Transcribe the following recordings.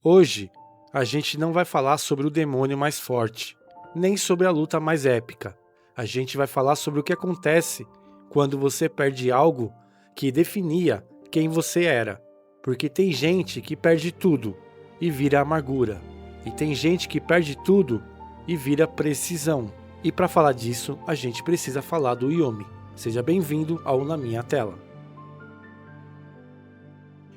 Hoje, a gente não vai falar sobre o demônio mais forte, nem sobre a luta mais épica. A gente vai falar sobre o que acontece quando você perde algo que definia quem você era. Porque tem gente que perde tudo e vira amargura. E tem gente que perde tudo e vira precisão. E para falar disso, a gente precisa falar do Yomi. Seja bem-vindo ao Na Minha Tela.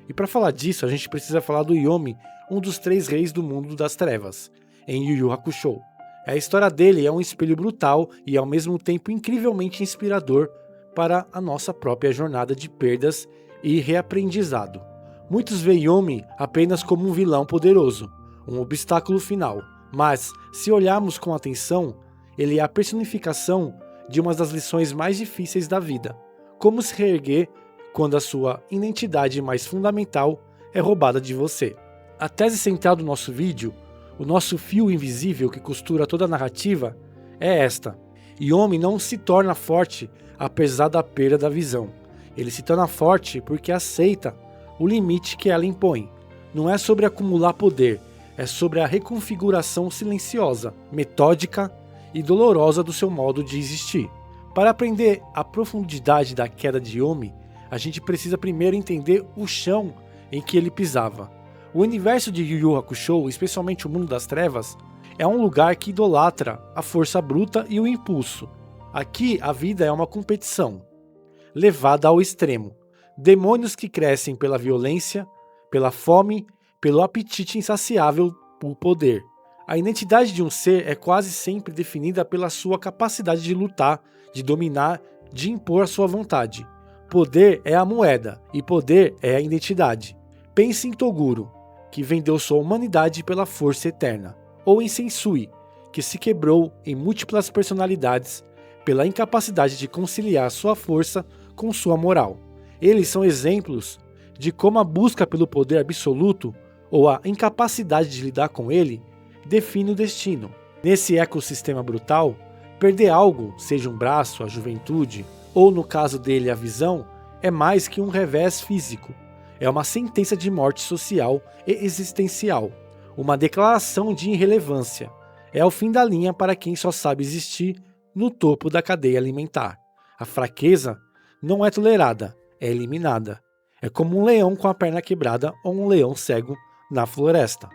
E para falar disso, a gente precisa falar do Yomi, um dos 3 reis do mundo das trevas, em Yu Yu Hakusho. A história dele é um espelho brutal e ao mesmo tempo incrivelmente inspirador para a nossa própria jornada de perdas e reaprendizado. Muitos veem Yomi apenas como um vilão poderoso, um obstáculo final, mas se olharmos com atenção, ele é a personificação de uma das lições mais difíceis da vida: como se reerguer quando a sua identidade mais fundamental é roubada de você. A tese central do nosso vídeo, o nosso fio invisível que costura toda a narrativa, é esta: Yomi não se torna forte apesar da perda da visão. Ele se torna forte porque aceita o limite que ela impõe. Não é sobre acumular poder, é sobre a reconfiguração silenciosa, metódica e dolorosa do seu modo de existir. Para aprender a profundidade da queda de Yomi, a gente precisa primeiro entender o chão em que ele pisava. O universo de Yu Yu Hakusho, especialmente o mundo das trevas, é um lugar que idolatra a força bruta e o impulso. Aqui a vida é uma competição, levada ao extremo. Demônios que crescem pela violência, pela fome, pelo apetite insaciável por poder. A identidade de um ser é quase sempre definida pela sua capacidade de lutar, de dominar, de impor a sua vontade. Poder é a moeda, e poder é a identidade. Pense em Toguro, que vendeu sua humanidade pela força eterna, ou em Sensui, que se quebrou em múltiplas personalidades pela incapacidade de conciliar sua força com sua moral. Eles são exemplos de como a busca pelo poder absoluto, ou a incapacidade de lidar com ele, define o destino. Nesse ecossistema brutal, perder algo, seja um braço, a juventude, ou no caso dele a visão, é mais que um revés físico. É uma sentença de morte social e existencial, uma declaração de irrelevância. É o fim da linha para quem só sabe existir no topo da cadeia alimentar. A fraqueza não é tolerada, é eliminada. É como um leão com a perna quebrada ou um leão cego na floresta.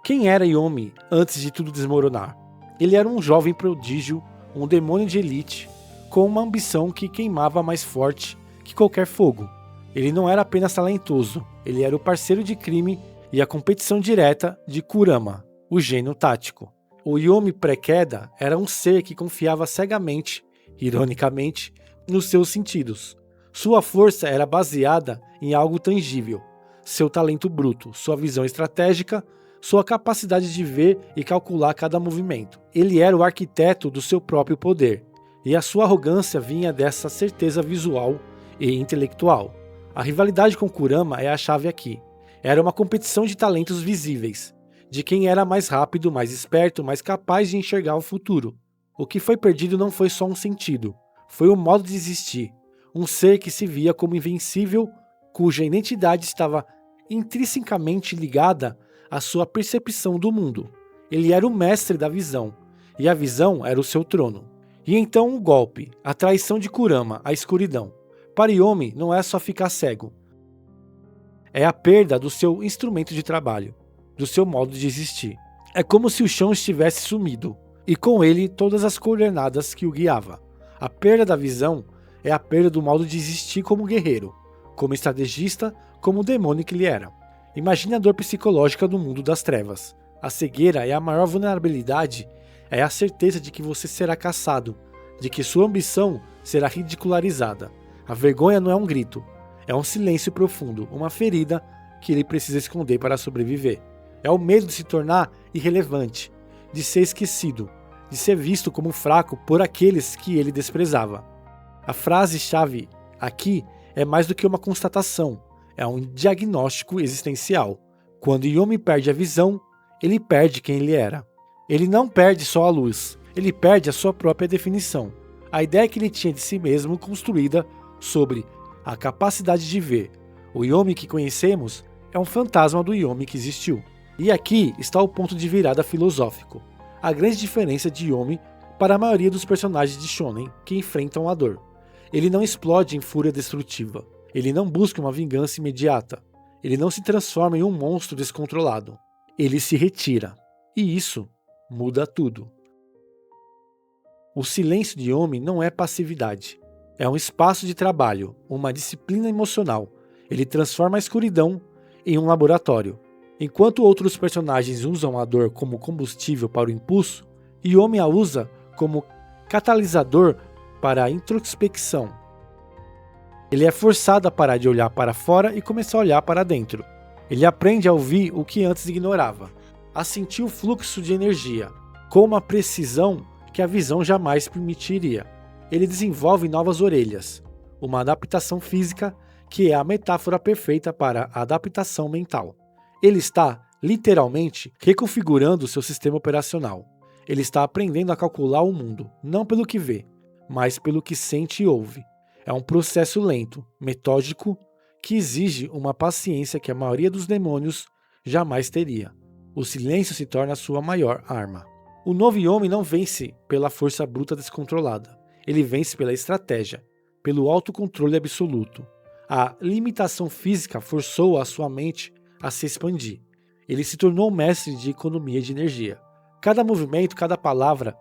Quem era Yomi antes de tudo desmoronar? Ele era um jovem prodígio, um demônio de elite, com uma ambição que queimava mais forte que qualquer fogo. Ele não era apenas talentoso, ele era o parceiro de crime e a competição direta de Kurama, o gênio tático. O Yomi pré-queda era um ser que confiava cegamente, ironicamente, nos seus sentidos. Sua força era baseada em algo tangível: seu talento bruto, sua visão estratégica, sua capacidade de ver e calcular cada movimento. Ele era o arquiteto do seu próprio poder, e a sua arrogância vinha dessa certeza visual e intelectual. A rivalidade com Kurama é a chave aqui. Era uma competição de talentos visíveis, de quem era mais rápido, mais esperto, mais capaz de enxergar o futuro. O que foi perdido não foi só um sentido, foi o modo de existir. Um ser que se via como invencível, cuja identidade estava intrinsecamente ligada à sua percepção do mundo. Ele era o mestre da visão, e a visão era o seu trono. E então o golpe, a traição de Kurama, a escuridão. Para Yomi não é só ficar cego. É a perda do seu instrumento de trabalho, do seu modo de existir. É como se o chão estivesse sumido, e com ele todas as coordenadas que o guiava. A perda da visão é a perda do modo de existir como guerreiro, como estrategista, como o demônio que ele era. Imagine a dor psicológica do mundo das trevas. A cegueira é a maior vulnerabilidade, é a certeza de que você será caçado, de que sua ambição será ridicularizada. A vergonha não é um grito, é um silêncio profundo, uma ferida que ele precisa esconder para sobreviver. É o medo de se tornar irrelevante, de ser esquecido, de ser visto como fraco por aqueles que ele desprezava. A frase-chave aqui é mais do que uma constatação, é um diagnóstico existencial. Quando Yomi perde a visão, ele perde quem ele era. Ele não perde só a luz, ele perde a sua própria definição. A ideia que ele tinha de si mesmo construída sobre a capacidade de ver. O Yomi que conhecemos é um fantasma do Yomi que existiu. E aqui está o ponto de virada filosófico. A grande diferença de Yomi para a maioria dos personagens de Shonen que enfrentam a dor. Ele não explode em fúria destrutiva. Ele não busca uma vingança imediata. Ele não se transforma em um monstro descontrolado. Ele se retira. E isso muda tudo. O silêncio de Yomi não é passividade. É um espaço de trabalho, uma disciplina emocional. Ele transforma a escuridão em um laboratório. Enquanto outros personagens usam a dor como combustível para o impulso, Yomi a usa como catalisador para a introspecção. Ele é forçado a parar de olhar para fora e começar a olhar para dentro. Ele aprende a ouvir o que antes ignorava, a sentir o fluxo de energia, com uma precisão que a visão jamais permitiria. Ele desenvolve novas orelhas, uma adaptação física que é a metáfora perfeita para a adaptação mental. Ele está, literalmente, reconfigurando seu sistema operacional. Ele está aprendendo a calcular o mundo, não pelo que vê, mas pelo que sente e ouve. É um processo lento, metódico, que exige uma paciência que a maioria dos demônios jamais teria. O silêncio se torna a sua maior arma. O novo Yomi não vence pela força bruta descontrolada. Ele vence pela estratégia, pelo autocontrole absoluto. A limitação física forçou a sua mente a se expandir. Ele se tornou um mestre de economia de energia. Cada movimento, cada palavra,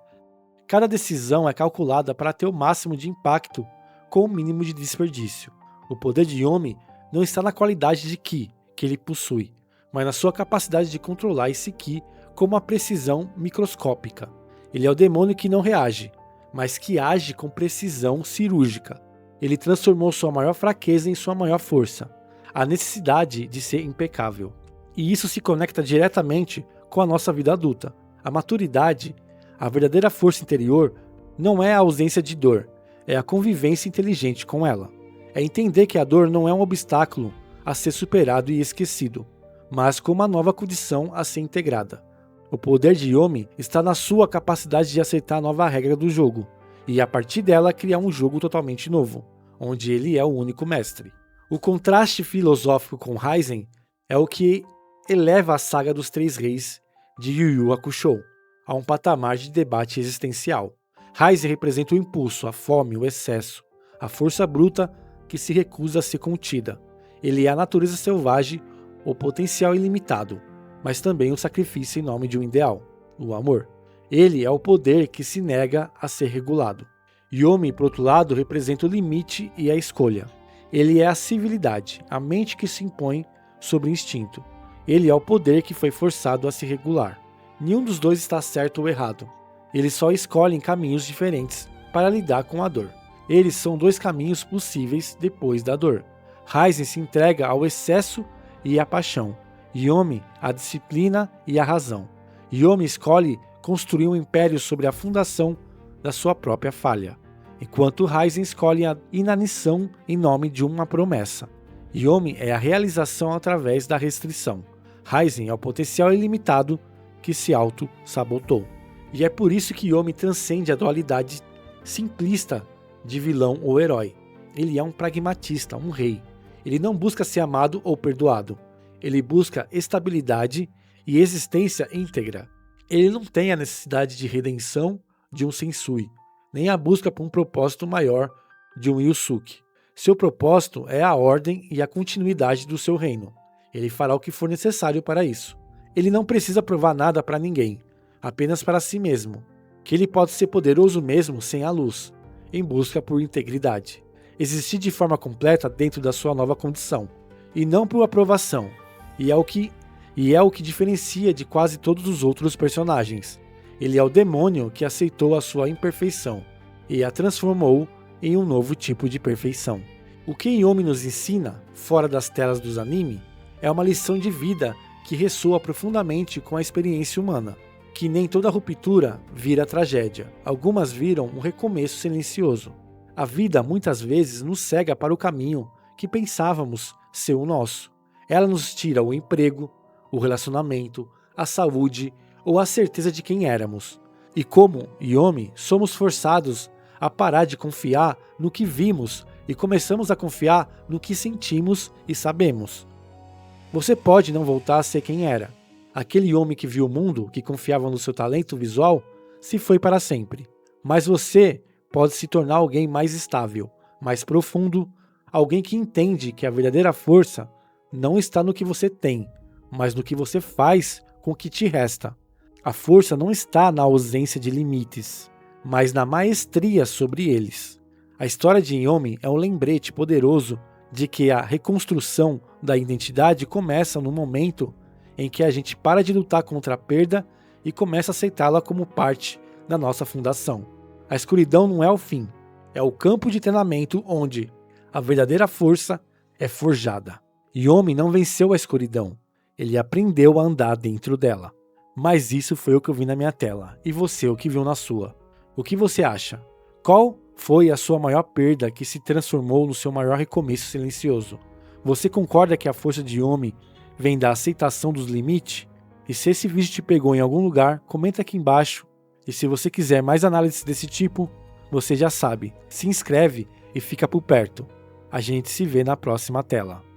cada decisão é calculada para ter o máximo de impacto com o mínimo de desperdício. O poder de Yomi não está na qualidade de Ki que ele possui, mas na sua capacidade de controlar esse Ki com uma precisão microscópica. Ele é o demônio que não reage, mas que age com precisão cirúrgica. Ele transformou sua maior fraqueza em sua maior força, a necessidade de ser impecável. E isso se conecta diretamente com a nossa vida adulta. A maturidade, a verdadeira força interior, não é a ausência de dor, é a convivência inteligente com ela. É entender que a dor não é um obstáculo a ser superado e esquecido, mas como uma nova condição a ser integrada. O poder de Yomi está na sua capacidade de aceitar a nova regra do jogo, e a partir dela criar um jogo totalmente novo, onde ele é o único mestre. O contraste filosófico com Raizen é o que eleva a saga dos Três Reis de Yu Yu Hakusho a um patamar de debate existencial. Raizen representa o impulso, a fome, o excesso, a força bruta que se recusa a ser contida. Ele é a natureza selvagem, o potencial ilimitado, mas também o sacrifício em nome de um ideal, o amor. Ele é o poder que se nega a ser regulado. Yomi, por outro lado, representa o limite e a escolha. Ele é a civilidade, a mente que se impõe sobre o instinto. Ele é o poder que foi forçado a se regular. Nenhum dos dois está certo ou errado. Eles só escolhem caminhos diferentes para lidar com a dor. Eles são dois caminhos possíveis depois da dor. Raizen se entrega ao excesso e à paixão. Yomi, à disciplina e à razão. Yomi escolhe construir um império sobre a fundação da sua própria falha, enquanto Raizen escolhe a inanição em nome de uma promessa. Yomi é a realização através da restrição. Raizen é o potencial ilimitado que se auto-sabotou. E é por isso que Yomi transcende a dualidade simplista de vilão ou herói. Ele é um pragmatista, um rei. Ele não busca ser amado ou perdoado. Ele busca estabilidade e existência íntegra. Ele não tem a necessidade de redenção de um Sensui, nem a busca por um propósito maior de um Yusuke. Seu propósito é a ordem e a continuidade do seu reino. Ele fará o que for necessário para isso. Ele não precisa provar nada para ninguém, apenas para si mesmo, que ele pode ser poderoso mesmo sem a luz, em busca por integridade. Existir de forma completa dentro da sua nova condição, e não por aprovação, e é o que diferencia de quase todos os outros personagens. Ele é o demônio que aceitou a sua imperfeição, e a transformou em um novo tipo de perfeição. O que Yomi nos ensina, fora das telas dos anime, é uma lição de vida que ressoa profundamente com a experiência humana, que nem toda ruptura vira tragédia, algumas viram um recomeço silencioso. A vida muitas vezes nos cega para o caminho que pensávamos ser o nosso. Ela nos tira o emprego, o relacionamento, a saúde ou a certeza de quem éramos. E como Yomi, somos forçados a parar de confiar no que vimos e começamos a confiar no que sentimos e sabemos. Você pode não voltar a ser quem era. Aquele homem que viu o mundo, que confiava no seu talento visual, se foi para sempre. Mas você pode se tornar alguém mais estável, mais profundo, alguém que entende que a verdadeira força não está no que você tem, mas no que você faz com o que te resta. A força não está na ausência de limites, mas na maestria sobre eles. A história de Yomi é um lembrete poderoso de que a reconstrução da identidade começa no momento em que a gente para de lutar contra a perda e começa a aceitá-la como parte da nossa fundação. A escuridão não é o fim, é o campo de treinamento onde a verdadeira força é forjada. Yomi não venceu a escuridão, ele aprendeu a andar dentro dela. Mas isso foi o que eu vi na minha tela, e você o que viu na sua. O que você acha? Qual foi a sua maior perda que se transformou no seu maior recomeço silencioso? Você concorda que a força de Yomi vem da aceitação dos limites? E se esse vídeo te pegou em algum lugar, comenta aqui embaixo. E se você quiser mais análises desse tipo, você já sabe, se inscreve e fica por perto. A gente se vê na próxima tela.